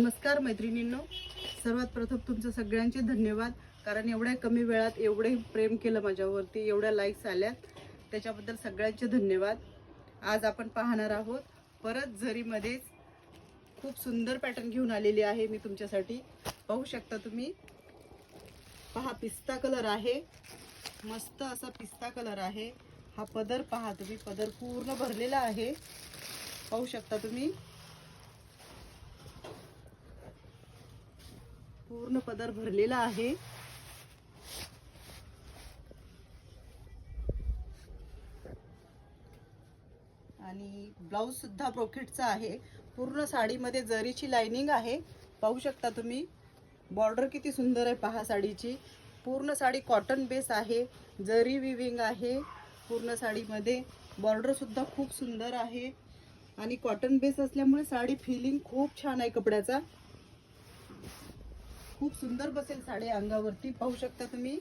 नमस्कार मैत्रिणींनो, सर्वात प्रथम तुमचं सगळ्यांचे धन्यवाद. कारण एवढ्या कमी वेळात एवढे प्रेम केलं माझ्यावरती, एवढ्या लाईक्स आल्यात, त्याच्याबद्दल सगळ्यांचे धन्यवाद. आज आपण पाहणार आहोत परत जरीमध्येच खूप सुंदर पॅटर्न घेऊन आलेली आहे मी तुमच्यासाठी. पाहू शकता तुम्ही, पहा पिस्ता कलर आहे, मस्त असा पिस्ता कलर आहे. हा पदर पहा तुम्ही, पदर पूर्ण भरलेला आहे, पाहू शकता तुम्ही. पूर्ण पदर भरलेला आहे आणि ब्लाउज सुद्धा ब्रोकेटचा आहे. पूर्ण साडीमध्ये जरीची लाइनिंग आहे, पाहू शकता तुम्ही. बॉर्डर किती सुंदर आहे पहा साडीची. पूर्ण साडी कॉटन बेस आहे, जरी विविंग आहे पूर्ण साडीमध्ये. बॉर्डर सुद्धा खूप सुंदर आहे आणि कॉटन बेस असल्यामुळे साडी फिलिंग खूप छान आहे कपड्याचा. खूप सुंदर बसेल साडी अंगावरती, पाहू शकता तुम्ही.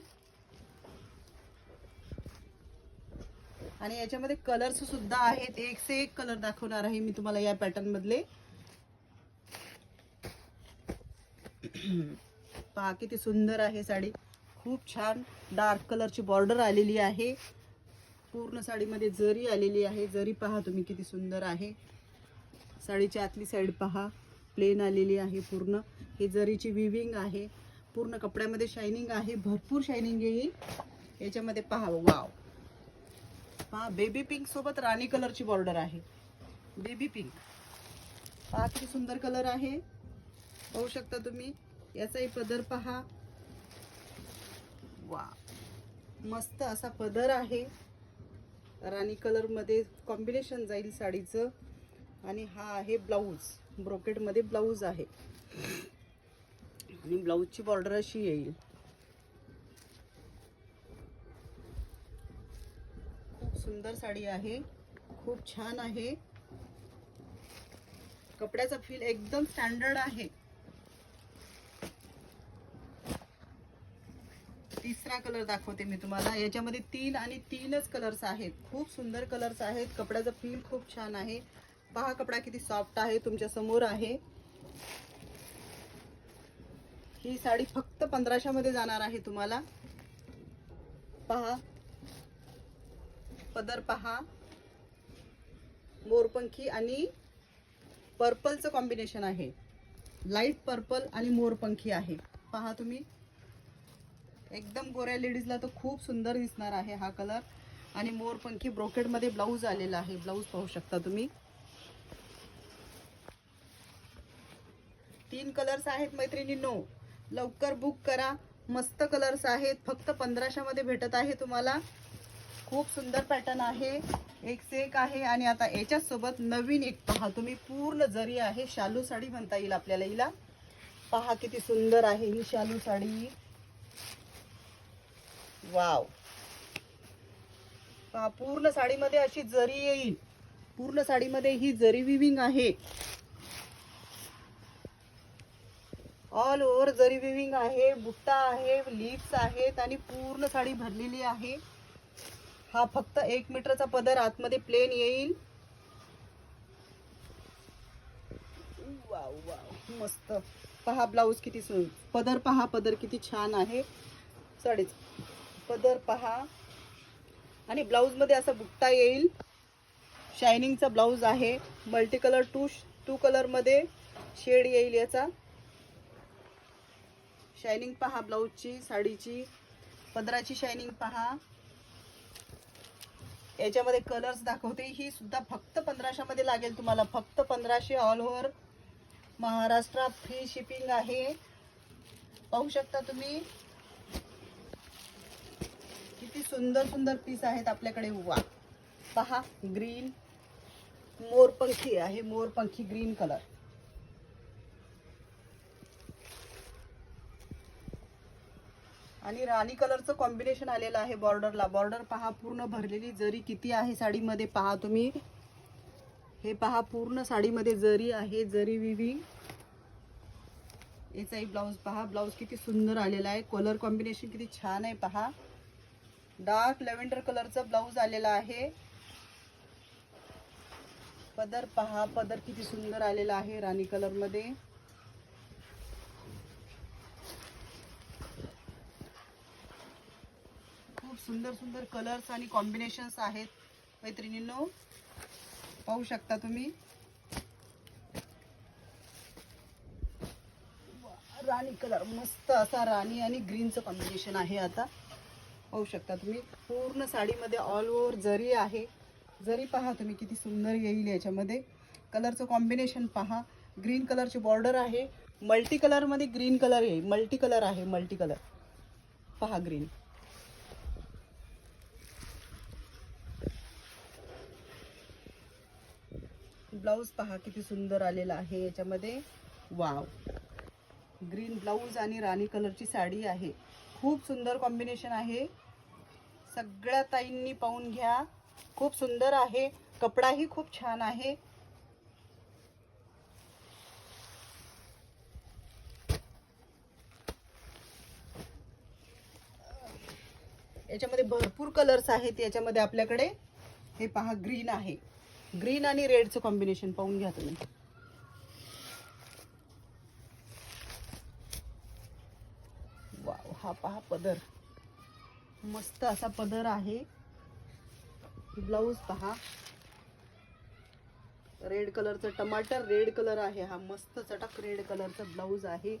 आणि याच्यामध्ये कलर्स सुद्धा आहेत, एक से एक कलर दाखवणार आहे मी तुम्हाला या पॅटर्न मधले. पहा किती सुंदर आहे साडी, खूप छान. डार्क कलरची बॉर्डर आलेली आहे, पूर्ण साडीमध्ये जरी आलेली आहे. जरी पहा तुम्ही किती सुंदर आहे. साडीची आतली साइड पहा, प्लेन आलेली आहे पूर्ण. हे जरीची विविंग आहे, पूर्ण कपड्यामध्ये शायनिंग आहे, भरपूर शायनिंग येईल याच्यामध्ये. पहा, वाव, पहा बेबी पिंक सोबत राणी कलरची बॉर्डर आहे. बेबी पिंक पहा किती सुंदर कलर आहे, पाहू शकता तुम्ही. याचाही पदर पहा, वा, मस्त असा पदर आहे. राणी कलर मध्ये कॉम्बिनेशन जाईल साडीचं. आणि हा आहे ब्लाऊज, ब्रोकेट मध्ये ब्लाऊज आहे आणि ब्लाऊजची बॉर्डर अशी येईल. खूप सुंदर साडी आहे, खूप छान आहे. कपड्याचा फील एकदम स्टँडर्ड आहे. तिसरा कलर दाखवते मी तुम्हाला. याच्यामध्ये 3 आणि 3च कलर्स आहेत, खूप सुंदर कलर्स आहेत. कपड्याचा फील खूप छान आहे. पहा कपडा किती सॉफ्ट आहे, तुमच्या समोर आहे. ही साडी फक्त 1500 मध्ये जाणार आहे तुम्हाला. पहा पदर पहा, मोरपंखी आणि पर्पलचं कॉम्बिनेशन आहे. लाईट पर्पल आणि मोरपंखी आहे. पहा तुम्ही, एकदम गोऱ्या लेडीजला तर खूप सुंदर दिसणार आहे हा कलर. आणि मोरपंखी ब्रोकेट मध्ये ब्लाऊज आलेला आहे. ब्लाऊज पाहू शकता तुम्ही. 3 कलर्स आहेत मैत्रिणींनो, लवकर बुक करा. मस्त कलर्स आहेत, फक्त 1500 मध्ये भेटत आहे तुम्हाला. खूप सुंदर पॅटर्न आहे, एक से एक आहे. आणि आता याच्या सोबत नवीन एक पहा तुम्ही, पूर्ण जरी आहे, शालू साडी म्हणता येईल आपल्याला हिला. पहा किती सुंदर आहे ही शालू साडी, वाव. पहा पूर्ण साडीमध्ये अशी जरी येईल, पूर्ण साडीमध्ये ही जरी विविंग आहे. ऑल ओव्हर जरी विविंग आहे, बुट्टा आहे, लीव्स आहेत आणि पूर्ण साडी भरलेली आहे. हा फक्त 1 मीटरचा पदर आतमध्ये प्लेन येईल. वाव वाव, मस्त. पहा ब्लाऊज किती सुंदर, पदर पहा, पदर किती छान आहे साडीचा. पदर पहा आणि ब्लाऊज मध्ये असा बुट्टा येईल. शायनिंगचा ब्लाऊज आहे, मल्टी कलर टू कलर मध्ये शेड येईल याचा. शायनिंग पहा ब्लाऊजची, साडीची, पदराची शायनिंग पहा. याच्यामध्ये कलर्स दाखवते. ही सुद्धा फक्त 1500 मध्ये लागेल तुम्हाला, फक्त 1500. All over Maharashtra free shipping आहे. पाहू शकता तुम्ही किती सुंदर सुंदर पीस आहेत आपल्याकडे. वा, पहा ग्रीन मोरपंखी आहे, मोरपंखी ग्रीन कलर. आणि राणी कलरचं कॉम्बिनेशन आलेलं आहे बॉर्डरला. बॉर्डर पहा, पूर्ण भरलेली जरी किती आहे साडीमध्ये पहा तुम्ही. हे पहा पूर्ण साडीमध्ये जरी आहे, जरी विविंग. याचाही ब्लाऊज पहा, ब्लाऊज किती सुंदर आलेला आहे. कलर कॉम्बिनेशन किती छान आहे पहा. डार्क लॅव्हेंडर कलरचा ब्लाऊज आलेला आहे. पदर पहा, पदर किती सुंदर आलेला आहे राणी कलर मध्ये. सुंदर सुंदर कलर्स आणि कॉम्बिनेशन्स आहेत मैत्रिणींनो, पाहू शकता तुम्ही. राणी कलर, मस्त असा राणी आणि ग्रीनचं कॉम्बिनेशन आहे. आता पाहू शकता तुम्ही पूर्ण साडीमध्ये ऑल ओव्हर जरी आहे. जरी पहा तुम्ही किती सुंदर येईल याच्यामध्ये. कलरचं कॉम्बिनेशन पहा. ग्रीन कलरची बॉर्डर आहे, मल्टी कलरमध्ये ग्रीन कलर येईल. मल्टी कलर आहे, मल्टी कलर पहा. ग्रीन ब्लाऊज पहा किती सुंदर आलेला आहे याच्यामध्ये. वाव, ग्रीन ब्लाऊज आणि राणी कलरची साडी आहे. खूप सुंदर कॉम्बिनेशन आहे. सगळ्या ताईंनी पाहून घ्या. खूप सुंदर आहे. कपडाही खूप छान आहे. याच्यामध्ये भरपूर कलर्स आहेत. याच्यामध्ये आपल्याकडे हे पहा, ग्रीन आहे. ग्रीन आणि रेडचं कॉम्बिनेशन पाहून घ्या तुम्ही. वाव, हा पहा पदर, मस्त असा पदर आहे. ब्लाऊज पहा, रेड कलरचं टमाटर रेड कलर आहे. हा मस्त चटक रेड कलरचा ब्लाऊज आहे.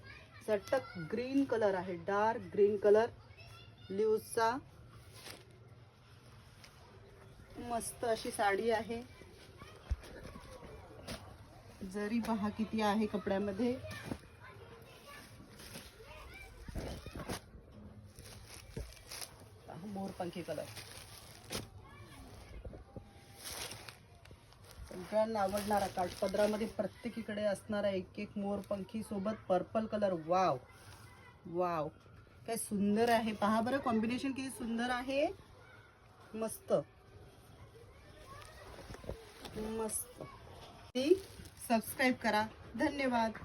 चटक ग्रीन कलर आहे, डार्क ग्रीन कलर ल्यूजचा. मस्त अशी साडी आहे. जरी पहा किती आहे कपड्यामध्ये. मोरपंखी कलर, सगळ्यांना आवडणारा काठपदरामध्ये प्रत्येकीकडे असणारा एक एक मोरपंखी सोबत पर्पल कलर. वाव वाव, काय सुंदर आहे. पहा बरं कॉम्बिनेशन किती सुंदर आहे. मस्त मस्त. सबस्क्राईब करा. धन्यवाद.